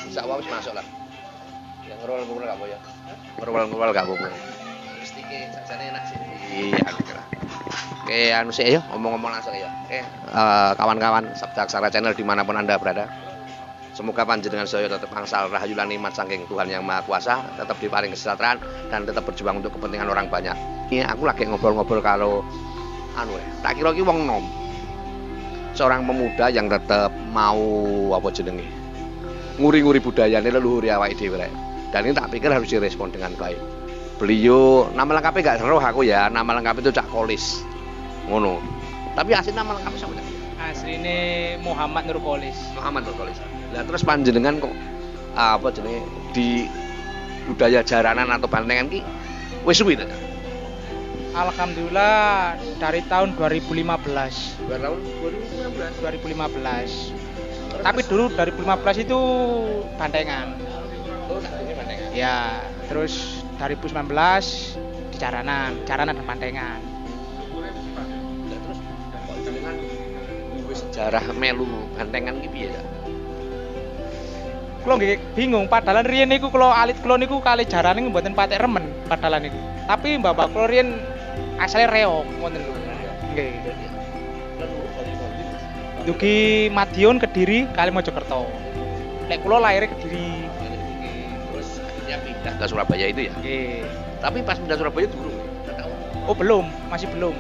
Bisa apa wis masuk lah. Yang ngerol-ngerol gak apa ya. Ngerol-ngerol gak apa-apa. Mesti ki sajane enak sih. Iya, kira. Oke, anu sih ya, ngomong-ngomong langsung ya. Oke, kawan-kawan Sabda Aksara Channel dimanapun Anda berada. Semoga panjenengan saya tetap angsal rahayu lan nikmat saking Tuhan Yang Maha Kuasa, tetap diparing kesejahteraan dan tetap berjuang untuk kepentingan orang banyak. Ini aku lagi ngobrol-ngobrol karo anu tak kira ki wong nom. Seorang pemuda yang tetap mau apa jenenge? Nguri-nguri budayane leluhur awake dhewe rek. Dan ini tak pikir harus direspon dengan baik. Beliau nama lengkapnya gak seru aku ya, nama lengkapnya itu Cak Kolis. Ngono. Tapi asli nama lengkapnya sama. Asline Muhammad Nurkolis. Muhammad Nurkolis. Lah terus panjenengan kok apa jenenge di budaya jaranan atau bantengan ki wis suwi ta? Alhamdulillah dari tahun 2015. Tahun 2015. Tapi dulu 2015 itu bantengan. Oh, sakjane bantengan. Ya, terus 2019 di jaranan dan bantengan. Lah terus kok jenengan duwe sejarah melu bantengan ki piye ta? Kulo nggih bingung padahal riyen niku kulo alit kulo niku kali jarane mboten patek remen padahal niku. Tapi mbak-mbak kulo riyen asale reog ngoten lho. Nggih. Dugi Madiun Kediri kali Mojokerto. Lek kula lahir Kediri. Terus akhirnya pindah ke Surabaya itu ya. Nggih. Tapi pas pindah Surabaya durung. Oh belum, masih belum.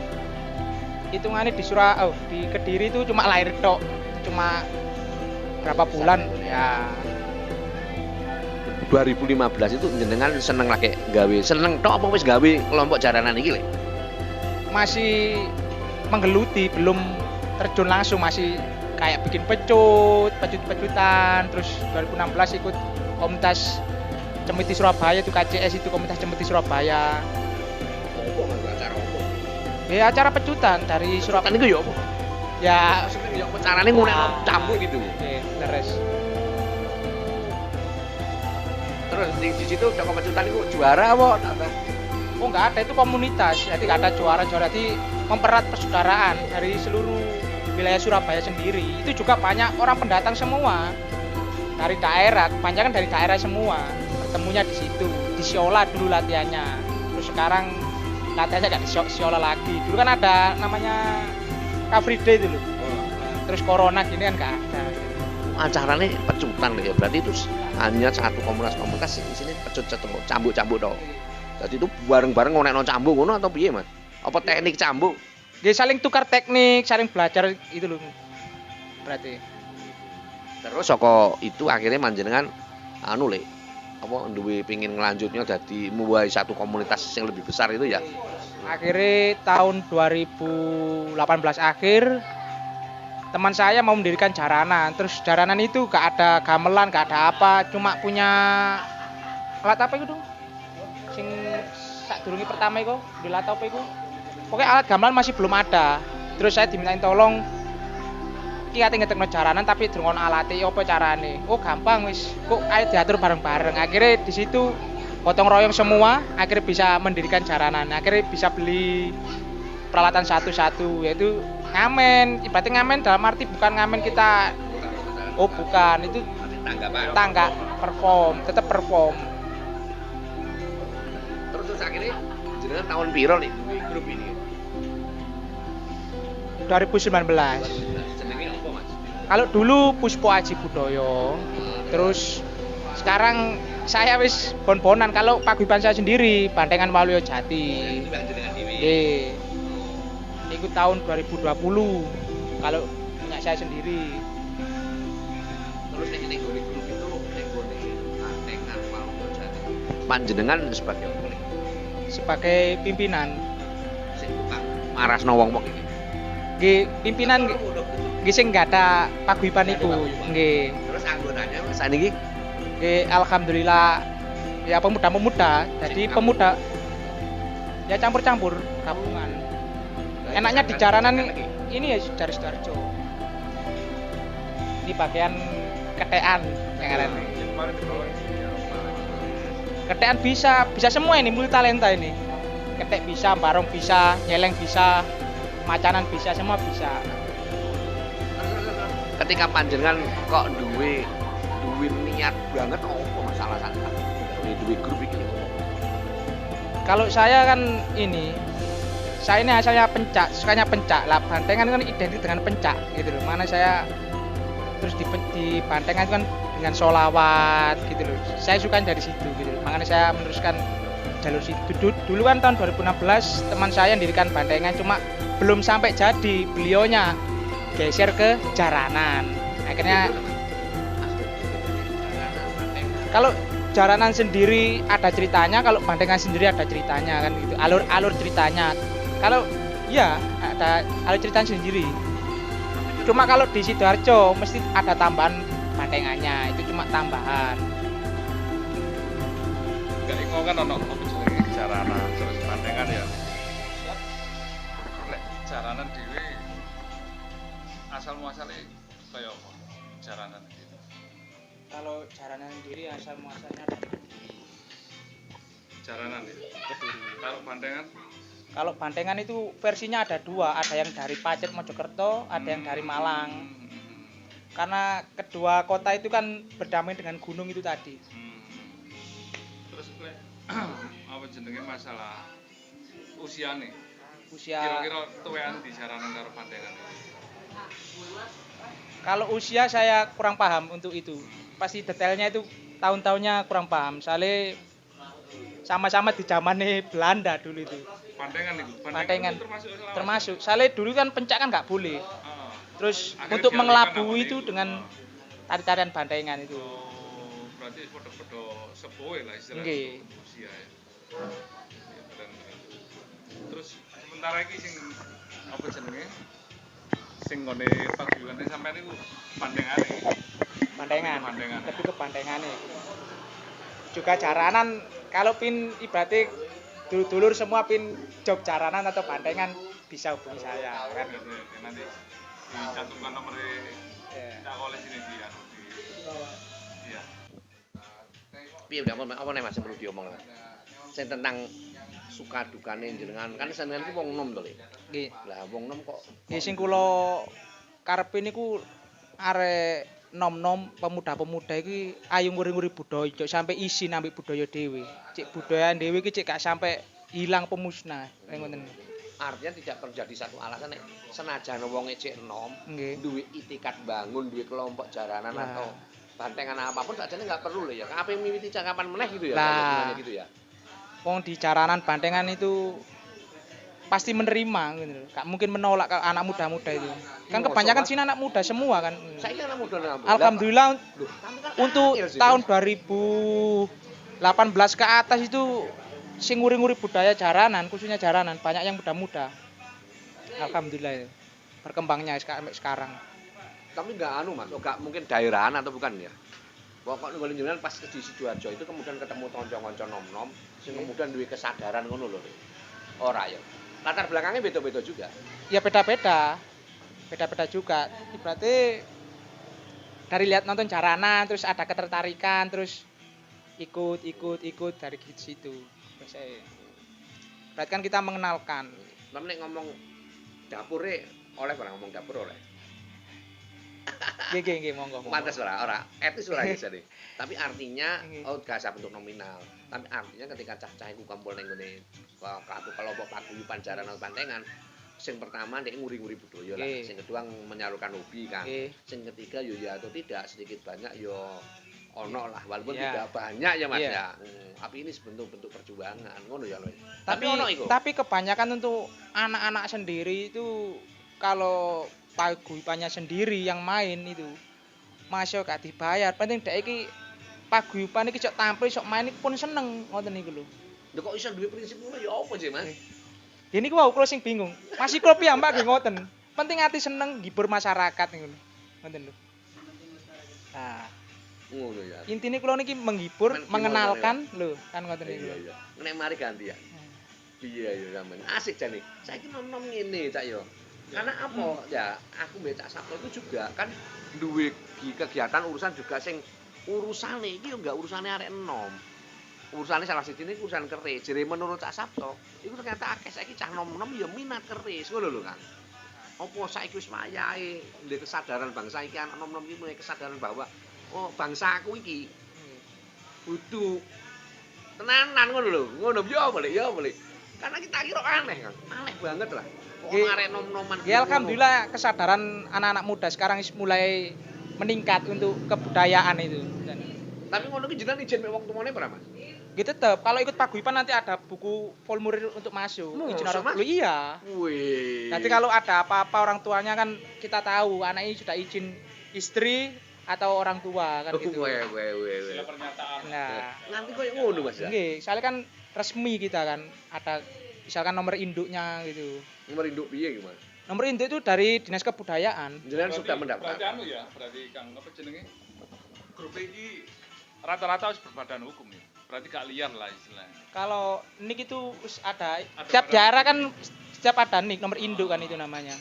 Hitungannya di Kediri itu cuma lahir tok. Cuma berapa bulan ya. 2015 itu jenengan seneng lagi gawe. Seneng tok apa wis gawe kelompok jaranan iki lho? Masih menggeluti, belum terjun langsung, masih kayak bikin pecut-pecutan. Terus 2016 ikut komunitas Cemeti Surabaya itu KCS itu komunitas Cemeti Surabaya. Apa acara apa? Ya acara pecutan dari Surabaya. Kan itu ya apa? Ya Maksudnya ya apa carane ngunekno cambuk gitu. Oke, leres. Terus di situ udah pecutan itu juara apa? Oh enggak ada, itu komunitas. Jadi enggak ada juara-juara, jadi mempererat persaudaraan dari seluruh wilayah Surabaya sendiri. Itu juga banyak orang pendatang semua. Dari daerah, kebanyakan dari daerah semua. Bertemunya di situ, di Siola dulu latihannya. Terus sekarang latihannya enggak di Siola lagi. Dulu kan ada namanya Car Free Day dulu. Terus corona gini kan enggak ada. Acaranya pecutan ya, berarti itu hanya satu komunitas di sini pecut cambuk-cambuk toh. Jadi itu bareng-bareng ngonekno cambuk ngono atau piye, Mas? Apa teknik cambuk? Dia saling tukar teknik, saling belajar itu loh. Berarti. Terus saka itu akhirnya panjenengan anu le apa duwe pengin ngelanjutnya dadi mulai satu komunitas yang lebih besar itu ya. Akhirnya tahun 2018 akhir teman saya mau mendirikan jaranan. Terus jaranan itu gak ada gamelan, gak ada apa, cuma punya alat apa itu? Sing sadurunge pertama iku, dilat apa iku? Pokoknya alat gamelan masih belum ada. Terus saya dimintain tolong iki ate ngetekno jaranan tapi durung ono alate apa carane. Oh gampang wis. Kok ayo diatur bareng-bareng. Akhirnya di situ gotong royong semua, akhirnya bisa mendirikan jaranan. Akhirnya bisa beli peralatan satu-satu, yaitu ngamen. Ibaratnya ngamen dalam arti bukan ngamen kita. Oh bukan, itu tangga perform, tetap perform. Terus akhirnya jenengan tahun piro nih grup ini? 2019. Jenenge apa, Mas? Kalau dulu Puspo Aji Budoyo, terus sekarang saya wis bon-bonan. Kalau paguyuban saya sendiri, Bantengan Waluyo Jati. Nggih. Ikut tahun 2020. Kalau punya saya sendiri. Terus nek grup itu nek Bantengan Waluyo Jati. Panjenengan sebagai sebagai pimpinan. Sing tukang marasno wong-wong iki. Nggih, pimpinan nggih sing nggak ada paguyuban iku. Nggih. Terus anggotanya saniki Nggih, alhamdulillah ya pemuda-pemuda. Jadi pemuda ya campur-campur gabungan. Enaknya di jaranan ini ya dari Sidoarjo. Ini bagian ketean yang ada. Ketean bisa semua ini, multi talenta ini. Ketek bisa, barong bisa, nyeleng bisa, macanan bisa, semua bisa. ketika panjenengan kok duwe niat banget apa masalah sangat duwe grup iki. Kalau saya kan saya ini asalnya pencak, sukanya pencak. Lah bantengan kan identik dengan pencak gitu loh. Mana saya terus di bantengan kan dengan solawat gitu loh. Saya suka dari situ gitu loh. Makanya saya meneruskan jalur situ. Dulu kan tahun 2016 teman saya mendirikan bantengan, cuma belum sampai jadi, beliaunya geser ke jaranan. Akhirnya kalau jaranan sendiri ada ceritanya, kalau bantengan sendiri ada ceritanya kan gitu. Alur ceritanya. Kalau ya ada alur ceritanya sendiri. Cuma kalau di Sidoarjo mesti ada tambahan bantengannya, itu cuma tambahan. Enggak iku kan ono apa jenenge jaranan terus bantengan ya. Lek jaranan dhewe asal muasale kaya apa? Jaranan gitu. Kalau jaranan sendiri asal muasalnya ada di Jaranan ya. Kediri. Kalau bantengan Kalau bantengan itu versinya ada dua, ada yang dari Pacet Mojokerto, ada yang dari Malang. Karena kedua kota itu kan berdamai dengan gunung itu tadi. Terus lek apa jenenge masalah usiane? Usia Kira-kira tuwean di jaranan karo bantengan. Kalau usia saya kurang paham untuk itu. Pasti detailnya itu tahun-tahunnya kurang paham. Soalnya sama-sama di zamannya Belanda dulu itu. Bantengan itu. Bantengan Itu termasuk. Soalnya dulu kan pencak kan nggak boleh. Oh. Terus Akhirnya untuk dialihkan mengelabui sama itu itu. dengan tari-tarian bantengan itu. Oh, berarti podo-podo sepuh lah istilahnya Nggih. untuk usia ya. Ya, keren. Terus sementara iki sing apa jenenge? Sing ngene paguyubane sampean niku bandengane. Bantengan. Bantengan. Lebih ke bantengan juga jaranan. Kalau pin ibaratnya dulur semua pin job jaranan atau bantengan bisa hubungi saya kan. Nanti dicantumkan nomornya Ya. oleh sini di iya. Piye udah apa nih Mas yang perlu diomong Mas? Sing tentang suka dukane jenengan kan sampeyan iki wong nom to Le. Nggih. Lah wong nom kok Nggih sing kula karepe niku arek nom-nom pemuda-pemuda iki ayo nguri-nguri budaya, cok sampai isin ambek budaya dhewe. Cek budaya dhewe iki cek gak sampai hilang pemusnah. Ngoten. artinya tidak terjadi satu alasan nek senajan wong cek nom Nggih. duwe itikat bangun duwe kelompok jaranan Lah. atau bantengan apapun sajane nggak perlu lho ya. Apa yang miwiti kapan meneh gitu ya. Lah. Gitu ya. Wong di jaranan bantengan itu pasti menerima gitu loh. Gak mungkin menolak kalau anak muda-muda itu. Kan Iya, kebanyakan Mas. sini anak muda semua kan. Saiki anak muda nang Alhamdulillah Loh, tapi kan untuk angel sih, tahun Mas. 2018 ke atas itu sing nguri-nguri budaya jaranan, khususnya jaranan banyak yang muda-muda. Alhamdulillah itu. Berkembangnya sekarang. Tapi nggak anu Mas, nggak mungkin daerahan atau bukan ya. Pokoknya nggolin jenengan pas ke di Sidoarjo itu kemudian ketemu tonco-tonco nom-nom sing kemudian duwe kesadaran ngono lho. Ora ya. Latar belakangnya beda-beda juga. Ya beda-beda. Beda-beda juga. Berarti dari lihat nonton jaranan terus ada ketertarikan terus ikut dari situ. Biasanya. Berarti kan kita mengenalkan. Tapi nek ngomong dapure oleh barang ngomong dapur oleh. Nggih monggo. Pantes ora etis ora jadi. Tapi artinya Nggih. gak usah bentuk nominal. Tapi artinya ketika cah-cah iku kumpul ning ngene kelompok paguyuban jaranan bantengan, sing pertama nek nguri-nguri budaya lah, Nggih. sing kedua menyalurkan hobi kan. Nggih. Sing ketiga yo ya atau tidak sedikit banyak yo ono lah walaupun Iya. tidak banyak ya Mas Iya. ya. Tapi ini bentuk-bentuk perjuangan ngono ya lho. Tapi ono iku. Tapi kebanyakan untuk anak-anak sendiri itu kalau paguyubannya sendiri yang main itu masih gak dibayar. Penting dek iki paguyuban iki sok tampil sok main iki pun seneng ngoten niku lho. Lho kok iso duwe prinsip ngono ya apa sih, Mas? Ini ku wau kula sing bingung. Masih kula piyambak nggih ngoten. Penting ati seneng ngibur masyarakat ngono. Ngoten lho. Nah, Ngono ya. intine kula niki menghibur, Men- mengenalkan lho, kan ngoten niku. Iya. Nek mari ganti ya. Iya ya sampean. Asik jane. Saiki nom-nom ngene cak yo. Karena apa? Ya, aku mbek Cak Sabto itu juga kan duwe kegiatan urusan juga sing urusane iki yo enggak urusane arek enom. Urusane salah sijine urusan keris. Jere menurut Cak Sabto, iku ternyata akeh saiki cah nom-nom ya minat keris ngono lho, Kang. Apa saiki wis wayahe ndek kesadaran bangsa iki anak nom-nom iki mulai kesadaran bahwa oh bangsa aku iki butuh tenanan ngono lho. Ngono ya boleh. Karena kita kira aneh kan. Aneh banget lah. Kok Nggih. arek nom-noman. Ya alhamdulillah kesadaran anak-anak muda sekarang mulai meningkat untuk kebudayaan itu. Tapi ngono ki jenengan izin mek wong tuane ora, Mas? Gitu tetap kalau ikut paguyuban nanti ada buku formulir untuk masuk. Masa, Izin orang Mas? tua. Iya. Wih. Nanti kalau ada apa-apa orang tuanya kan kita tahu anak ini sudah izin istri atau orang tua kan gitu. Weh. Sila pernyataan. Nah, Nanti koyo ngono, Mas ya. nggih, soalnya kan resmi kita kan ada misalkan nomor induknya gitu. Nomor induk piye ki, Mas? Nomor induk itu dari Dinas Kebudayaan. Jenengan sudah mendaftar. Berarti anu ya, berarti Kang apa jenenge? Grup iki rata-rata harus berbadan hukum ya. Berarti gak liar lah istilahnya. Kalau nik itu ada Ada setiap badan. daerah kan setiap ada nik nomor induk kan itu namanya.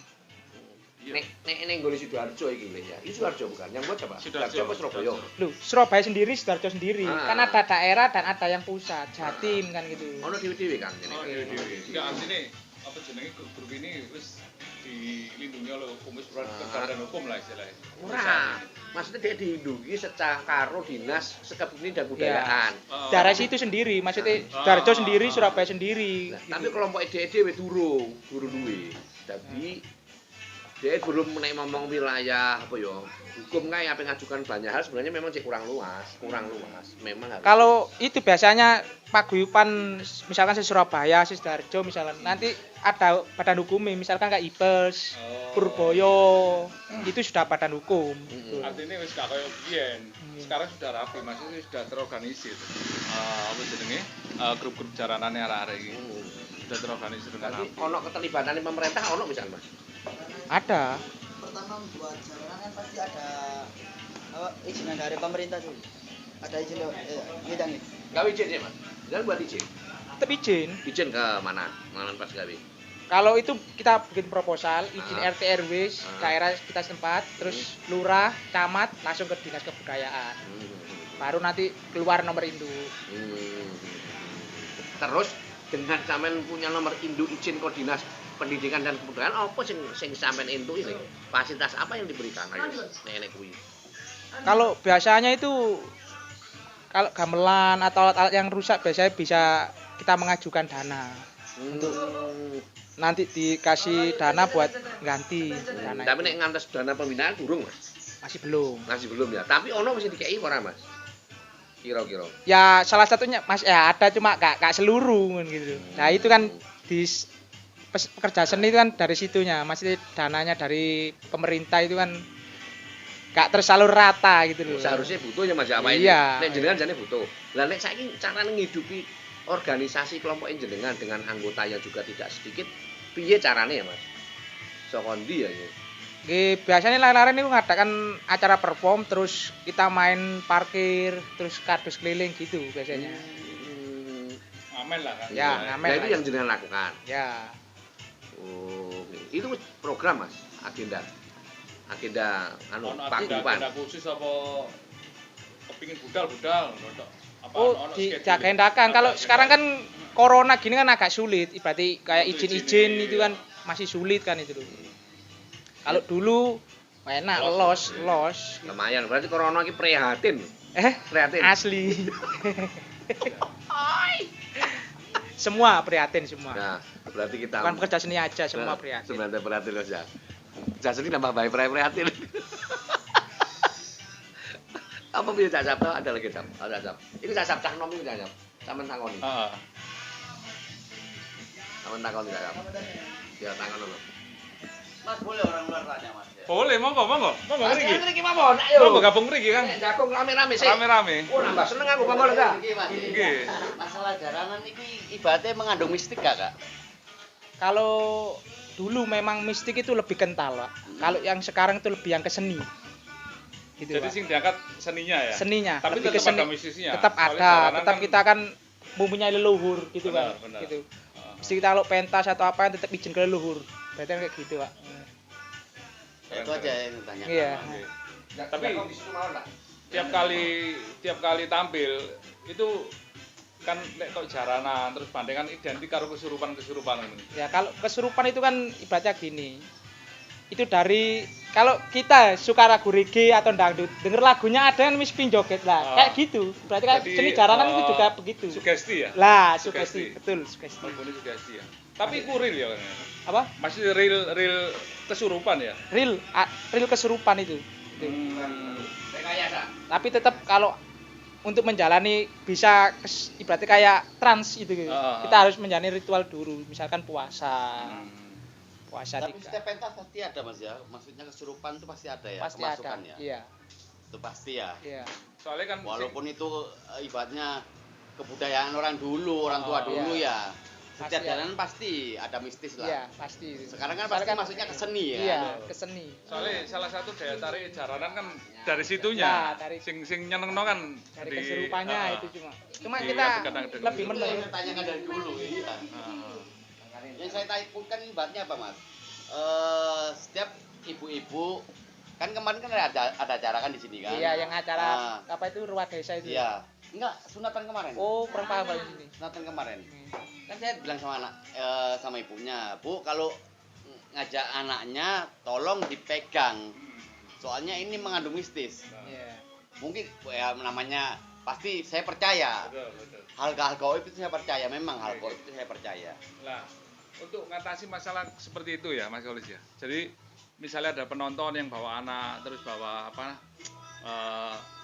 Iya. Nek nggone Sidoarjo iki lho ya. Iki Sidoarjo bukan? Yang buat siapa? Sidoarjo. apa Surabaya? Loh, Surabaya sendiri, Sidoarjo sendiri. Ah. Kan ada daerah dan ada yang pusat, Jatim kan gitu. Ono dhewe-dhewe kan Oh, jenenge. dewe. Enggak artinya apa jenenge grup ini wis dilindungi oleh hukum wis berbadan hukum lah istilahnya. Ora. Maksudnya dia diindungi secara karo Dinas Kebudayaan dan Kebudayaan. Oh. Daerah situ sendiri, maksudnya Sidoarjo sendiri, Surabaya sendiri. Nah, gitu. tapi kelompok dhewe durung duwe. Tapi dia belum menaik ngomong wilayah apa ya hukum kae apa ngajukan banyak hal sebenarnya memang cek kurang luas memang harus Kalau itu biasanya paguyuban misalkan di Surabaya, di Sidoarjo misalkan nanti ada badan hukumnya misalkan kayak Ibes, Oh. Purboyo itu sudah badan hukum. Gitu. Artinya wis gak kayak biyen. Sekarang sudah rapi, maksudnya sudah terorganisir. Apa jenenge? Grup-grup jaranane arek-arek iki. Sudah terorganisir dengan tapi rapi. ono keterlibatan pemerintah ono misalnya Mas Ada. Pertama buat jalanan kan pasti ada izin dari pemerintah dulu. Ada izin bidang ini. gawe izin sih Mas jangan buat izin Tetap izin. ke mana pas gawe Kalau itu kita bikin proposal, izin Ah. RT RW daerah kita setempat, terus lurah, camat langsung ke Dinas Kebudayaan. Baru nanti keluar nomor induk. terus dengan sampean punya nomor induk izin ke Dinas Pendidikan dan Kebudayaan apa sing sampean entuk ini fasilitas apa yang diberikan ayo nenek kuwi Kalau biasanya itu kalau gamelan atau alat-alat yang rusak biasanya bisa kita mengajukan dana. untuk Nanti dikasih dana buat ganti dana. tapi itu. nek ngantos dana pembinaan durung Mas Masih belum. masih belum ya tapi ono mesti dikei ora Mas kira-kira Ya salah satunya Mas ya ada cuma gak seluruh kan gitu. Nah itu kan di pekerja seni itu kan dari situnya, masih dananya dari pemerintah itu kan gak tersalur rata gitu loh. seharusnya butuh ya Mas ya apa ini Iya. nek jenengan jane butuh lah nek saiki carane ngidupi organisasi kelompok jenengan dengan anggota yang juga tidak sedikit piye carane ya Mas saka ndi ya ini Biasanya lari-lari ini ngadakan acara perform terus kita main parkir terus kardus keliling gitu biasanya. Amen lah kan. Ya, ngamen nah lah. itu yang jenengan lakukan Ya. oh itu program Mas agenda anu Ono paguyuban agenda khusus apa kepingin budal-budal rodok. Apa Oh, ono diagendakan. Kalau sekarang kan corona gini kan agak sulit, ibaratnya kayak Untuk izin-izin izin, itu iya. kan masih sulit kan itu loh. Kalau dulu enak Los. los. lumayan berarti corona iki prihatin prihatin Asli. Semua prihatin semua. nah berarti kita Bukan pekerja seni aja, semua prihatin. sebenarnya prihatin Mas ya jadi nambah baik prihatin apa punya Cak Sabto ada lagi Cak ada Cak ini Cak Sabto nom ini Cak Sabto sampean takoni Heeh. sampean takoni Cak Sabto ya takon dulu Mas boleh orang luar tanya Mas ya. Boleh, monggo mriki. Mriki mawon, ayo. Monggo gabung mriki, Kang. Jagung rame-rame sih. Rame-rame. Oh, nambah seneng aku monggo enggak? Nggih, Mas. Nggih. Masalah jaranan iki ibaratnya mengandung mistik gak, Kak? Kalau dulu memang mistik itu lebih kental, Pak. Kalau yang sekarang itu lebih yang ke seni. Gitu, Jadi Pak. sing diangkat seninya ya. Seninya, Tapi lebih tetap ke seni. ada mistisnya. Tetap Soalnya ada, jaranan tetap kan- kita kan mempunyai leluhur gitu, Benar, Pak. benar. Gitu. Ah. Mesti kita kalau pentas atau apa tetap izin ke leluhur. Berarti kan kayak gitu, Pak. Itu aja yang ditanyakan. Iya. Oke. Tapi Tapi- di situ mawon lah. tiap kali tampil itu kan nek kok jaranan terus bandengan identik karo kesurupan-kesurupan ini. Ya kalau kesurupan itu kan ibaratnya gini. Itu dari kalau kita suka lagu reggae atau dangdut, denger lagunya ada yang mesti joget lah. Ah. Kayak gitu. Berarti kan Jadi, seni jaranan itu juga begitu. Sugesti ya? Lah, Sugesti. sugesti, betul, sugesti. Lagunya sugesti ya. Tapi ku real ya kan. Apa? Masih real kesurupan ya. Real kesurupan itu. Gitu. Rekayasa. Tapi tetap kalau untuk menjalani bisa ibaratnya kayak trans gitu. Ah. Kita harus menjalani ritual dulu, misalkan puasa. Puasa Tapi 3. setiap pentas pasti ada Mas ya. Maksudnya kesurupan itu pasti ada ya, Pasti kemasukan ada. ya. Iya, Itu pasti ya. iya. Soalnya kan Walaupun itu ibaratnya kebudayaan orang dulu, orang tua Oh, dulu iya. ya. Setiap Pasti jalanan pasti ada mistis lah. Iya, pasti. Sekarang kan Soalnya pasti masuknya ke seni ya. Iya, ke seni. soalnya salah satu daya tarik jaranan kan dari situnya. Nah, dari- sing nyenengno kan Dari di- kesurupannya ah. itu cuma Di kita kadang-kadang lebih itu. Itu yang menurut saya tanyakan dari dulu iya. Ah. Yang saya takutkan ibaratnya apa Mas? Setiap ibu-ibu kan kemarin kan ada acara kan di sini kan? iya yang acara Ah, apa itu ruang desa itu. Iya. Enggak, sunatan kemarin. Oh, kurang paham Pak, ini. Sunatan kemarin. Kan saya bilang sama sama ibunya, Bu, kalau ngajak anaknya tolong dipegang. Soalnya ini mengandung mistis. Iya. Mungkin ya namanya pasti saya percaya. Betul. Hal-hal gaib itu saya percaya, memang hal gaib itu saya percaya. Nah, untuk mengatasi masalah seperti itu ya, Mas Kolis ya. Jadi misalnya ada penonton yang bawa anak, terus bawa apa?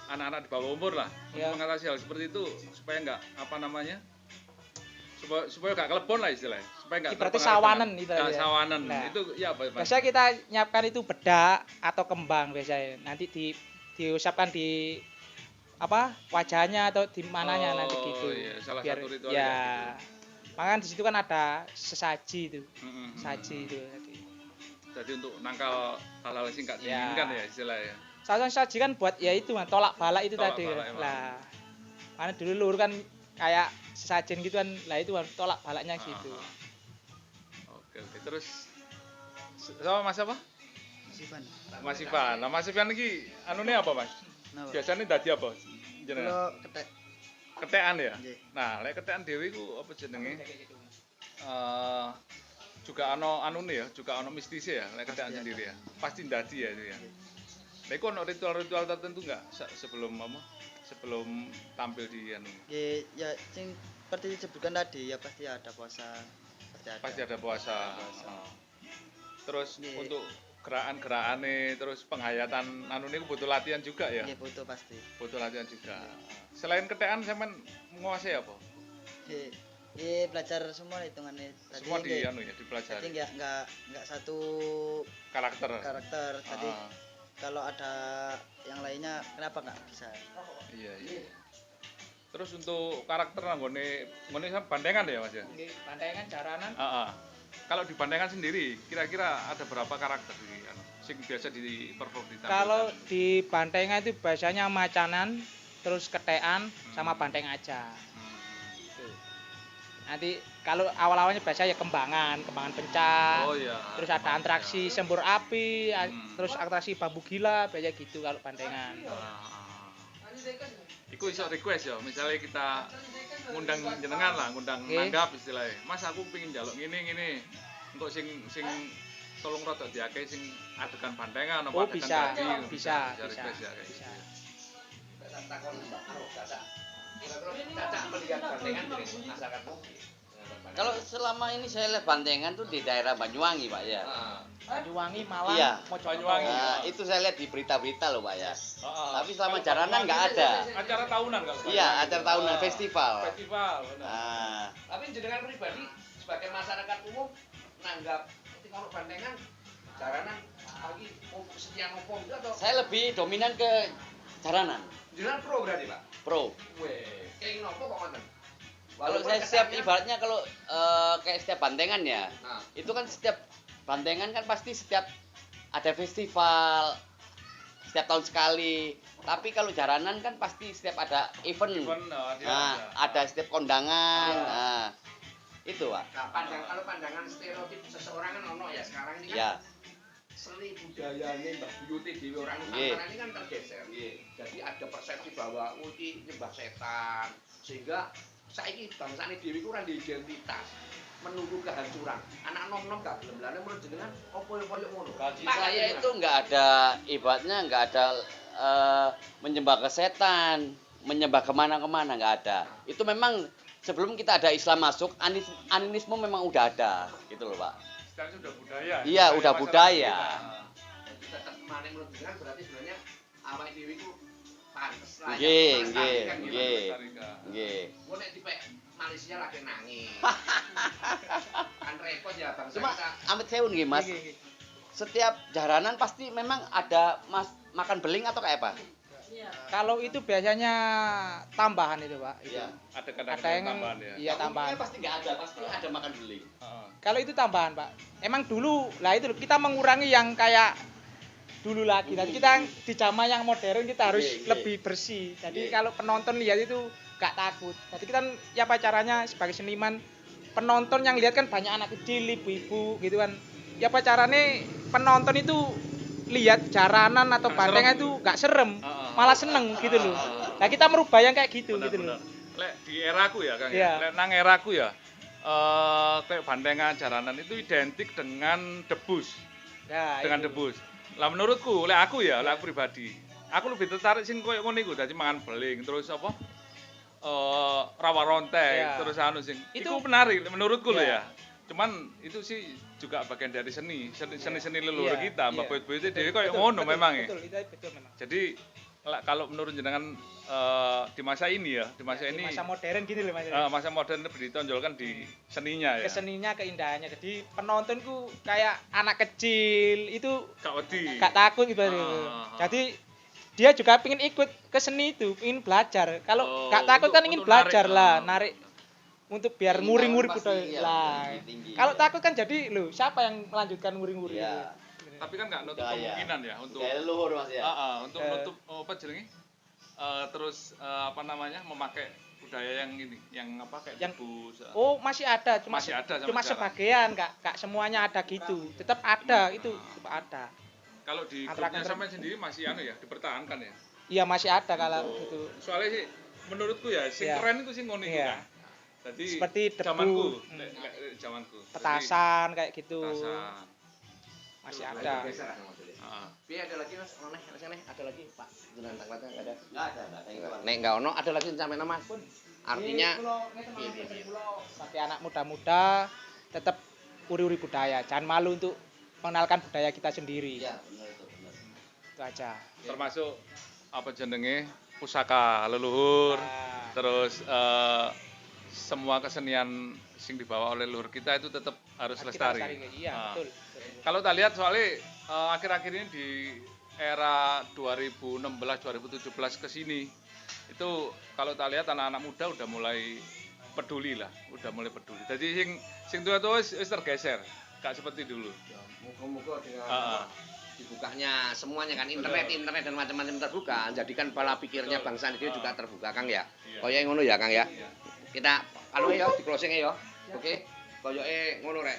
Anak-anak di bawah umur lah. Ya. Untuk mengatasi hal seperti itu supaya nggak apa namanya? Supaya nggak kelebon lah istilahnya. Supaya nggak Ibaratnya terpengaruh sawanan dengan- itu Nggak ya. sawanan. Nah. Itu ya apa, Mas? Biasanya kita nyiapkan itu bedak atau kembang biasanya. Nanti diusapkan di apa? Wajahnya atau di mananya nanti gitu. Iya, salah satu ritual ya. gitu. Makanya di situ kan ada sesaji itu. Mm-mm. Saji itu tadi. Jadi untuk nangkal hal-hal sing nggak Ya. diinginkan ya istilahnya. Saji kan buat ya itu Man, tolak balak itu Tolak tadi. balak, emang. Lah. Karena dulu luhur kan kayak sesajen gitu kan. Lah itu Man, tolak balaknya gitu. Oke. Terus sama Mas apa? Sivan. Mas Ivan. Nah, Mas Ivan iki anune apa, Mas? Biasanya dadi apa? Jenengan. Kalau ketek Ketekan ya? Nggih. Nah, lek ketekan dhewe iku apa jenenge? Juga ono anune ya, juga ono mistisnya ya, lek ketekan Pasti sendiri ya. Pasti dadi ya itu ya. Lek iku ono ritual-ritual tertentu enggak sebelum apa? Sebelum tampil di anu. Ya, sing seperti disebutkan tadi ya pasti ada puasa, Pasti ada puasa. Oh. Terus Nggih. untuk gerakan-gerakane, terus penghayatan anu niku butuh latihan juga ya. Nggih, butuh pasti. Butuh latihan juga. Selain ketekan sampean menguasai apa? Nggih, belajar semua hitungannya. Tadi Semua di nggih, anu ya, Jadi dipelajari. nggak satu Karakter. karakter. Jadi Ah, kalau ada yang lainnya kenapa nggak bisa? iya. Terus untuk karakter nggone bandengan ya, Mas ya? Nggih, bandengan jaranan. Heeh. Kalau di bandengan sendiri, kira-kira ada berapa karakter di anu sing biasa di perform di Kalau di bantengan itu biasanya macanan, terus ketean sama banteng aja. Gitu. Nanti kalau awal-awalnya biasa ya kembangan pencak. Oh iya. Terus ada atraksi sembur api, Hmm. terus atraksi bambu gila, biasa gitu kalau bantengan. Iku iso request ya, misalnya kita ngundang jenengan lah, ngundang Oke. nanggap istilahnya. Mas aku pingin njaluk ngene. Engko sing tolong rada diake sing adegan bantengan apa Oh, adegan bisa, dadi, bisa, request ya kayak bisa. gitu. Takon anu Caca. Kira-kira Caca melihat bandengan dari masyarakat Kalau selama ini saya lihat bandengan tuh di daerah Banyuwangi, Pak ya. Banyuwangi, Malang, Iya. Mojokerto. Itu saya lihat di berita-berita loh, Pak ya. Heeh. Tapi selama Kalau jaranan Banyuwangi nggak itu ada. Acara tahunan kalau Iya, Banyuwangi. acara tahunan, Ah, festival. Festival, benar. Nah, Tapi jenengan pribadi sebagai masyarakat umum nanggap ketika kalau bandengan jaranan lagi sekian opo itu atau Saya lebih dominan ke jaranan, jalan pro berarti Pak? pro. Weh, kayak nopo kok ngoten? Kalau Walaupun saya setiap kesannya- ibaratnya kalau kayak setiap bantengan ya, Nah. itu kan setiap bantengan kan pasti setiap ada festival, setiap tahun sekali. Tapi kalau jaranan kan pasti setiap ada event. dia Nah, ada setiap kondangan. Nah, itu Pak. Nah, kalau pandangan stereotip seseorang kan ono ya sekarang ini kan Ya, seni budayanya Mbah Buyuti Dewi orang Iya. Nusantara ini kan tergeser. Jadi ada persepsi bahwa iki nyembah setan sehingga saiki bangsane Dewi ku ora di identitas menunggu kehancuran. Anak nom-nom gak gelem lane menurut jenengan opo yo koyo ngono. bagi saya itu nggak ada ibaratnya nggak ada menyembah ke setan, menyembah kemana-kemana nggak ada. Itu memang sebelum kita ada Islam masuk, animisme memang udah ada, gitu loh Pak. Sekarang sudah budaya. Iya, udah masyarakat budaya. kita. Jadi tetap mana menurut jenengan berarti sebenarnya awake Dewi ku pantes lah. Nggih, ya, nggih, melestarikan gitu. nggih. Melestarikan. Nggih. Gua nek dipek Malaysia lagi nangis. Kan repot ya bangsa Cuma kita. amit sewu nggih Mas. Setiap jaranan pasti memang ada makan beling atau kayak apa? Kalau itu biasanya tambahan itu Pak. Itu. Iya. Ada Ada kadang-kadang yang tambahan ya. iya tambahan. Umumnya pasti nggak ada, pasti ada makan beling. Heeh. Kalau itu tambahan Pak. Emang dulu lah itu kita mengurangi yang kayak dulu lagi. Tadi kita di zaman yang modern kita harus Iya, iya. lebih bersih. Jadi Iya. kalau penonton lihat itu gak takut. Jadi kita ya apa caranya sebagai seniman penonton yang lihat kan banyak anak kecil, ibu-ibu gitu kan. Ya apa caranya penonton itu lihat jaranan atau Gak bantengan serem. itu gak serem, Heeh. malah seneng gitu loh. Nah kita merubah yang kayak gitu gitu loh. Benar-benar. Lek di eraku ya Kang Iya. ya. Lek nang eraku ya kayak bandengan jaranan itu identik dengan debus, Ya, dengan itu. debus. Lah menurutku, lek aku ya, lek aku pribadi, aku lebih tertarik sing koyo ngono iku, dadi mangan beling terus apa? Rawa ronteng, Iya. terus anu sing Itu- itu menarik menurutku loh Iya. ya. Cuman itu sih juga bagian dari seni leluhur Iya, kita, Mbak iya. Buyut-buyut dhewe koyo Betul, ngono betul, memang ya. Betul, itu betul memang. Jadi kalau menurut jenengan di masa ini ya, di masa Di ini masa modern gitu loh Mas. masa modern lebih ditonjolkan di seninya ya. Keseninya, keindahannya. Jadi penontonku kayak anak kecil itu Gak wedi. gak takut gitu. Jadi dia juga pengen ikut ke seni itu, ingin belajar. Kalau Oh, gak takut kan ingin untuk belajar narik, lah, oh. narik untuk biar Keinginan nguri-nguri pasti, budaya iya, lah. tinggi-tinggi, Kalau iya. takut kan jadi loh, siapa yang melanjutkan nguri-nguri Iya. itu? Tapi kan gak nutup Budaya. kemungkinan ya untuk Budaya leluhur Mas ya. untuk Eh. nutup apa jenenge? Terus apa namanya? Memakai budaya yang ini, yang apa kayak Yang- debus. Oh, masih ada, cuma Masih ada sampai cuma sekarang. sebagian, gak semuanya ada gitu. Tetap ada itu, tetap ada. Kalau di Antara- grupnya sampai sendiri masih anu ya, dipertahankan ya. Iya, masih ada kalau gitu. Soalnya sih menurutku ya sing Iya. keren itu sing ngono iku Iya. kan. Jadi Seperti debu, zamanku, hmm. lek zamanku. Jadi, Petasan kayak gitu. petasan. Masih Nah, ada. itu geser kan maksudnya. Heeh. Piye ada lagi Mas? Ono nih, sini ada lagi Pak. Jenengan tangklatnya enggak ada. Nggak ada yang keluar. Nek enggak ono ada lagi sampai nama Mas. Artinya sebagai anak muda-muda tetap uri-uri budaya. Jangan malu untuk mengenalkan budaya kita sendiri. Iya, benar itu, benar. Itu aja. termasuk apa jenenge pusaka leluhur. Nah, Terus semua kesenian sing dibawa oleh leluhur kita itu tetap harus kita lestari. lestari. Iya, Nah, betul. Kalau kita lihat soalnya akhir-akhir ini di era 2016-2017 ke sini itu kalau kita lihat anak-anak muda udah mulai peduli lah, udah mulai peduli. Jadi sing tua-tua wis tergeser, gak seperti dulu. Muga-muga dengan Ah. dibukanya semuanya kan internet dan macam-macam terbuka, jadikan pola pikirnya bangsa ini juga terbuka Kang ya. Iya. Koyoke ngono ya Kang ya. Kita anu ya di closing ya. Oke. Koyoke ngono rek.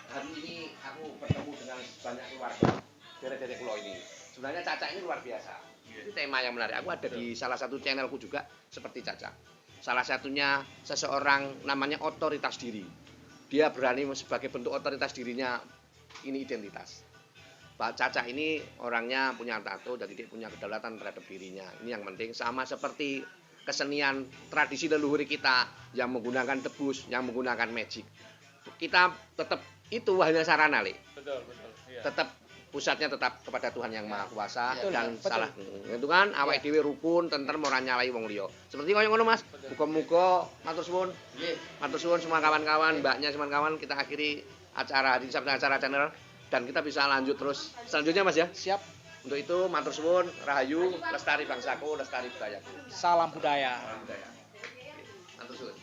Hari ini aku bertemu dengan banyak keluarga dari pulau ini. Sebenarnya Caca ini luar biasa. Iya. Itu tema yang menarik. Aku ada di salah satu channelku juga seperti Caca. Salah satunya seseorang namanya otoritas diri. Dia berani sebagai bentuk otoritas dirinya ini identitas. Pak Caca ini orangnya punya tato, jadi dia punya kedaulatan terhadap dirinya. Ini yang penting. Sama seperti kesenian tradisi leluhur kita yang menggunakan debus, yang menggunakan magic. Kita tetap itu hanya sarana, Le. Betul, betul. Iya. Tetap pusatnya tetap kepada Tuhan yang Maha Kuasa Betul, dan betul. salah itu kan awake dhewe rukun tentrem ora nyalai wong liya. Seperti koyo ngono Mas. Muga-muga matur suwun. Nggih. Matur suwun semua kawan-kawan, mbaknya semua kawan kita akhiri acara hari Sabtu acara channel. dan kita bisa lanjut terus selanjutnya Mas ya. Siap. Untuk itu matur suwun, rahayu, lestari bangsaku, lestari budayaku. Salam budaya. Salam budaya. Matur suwun.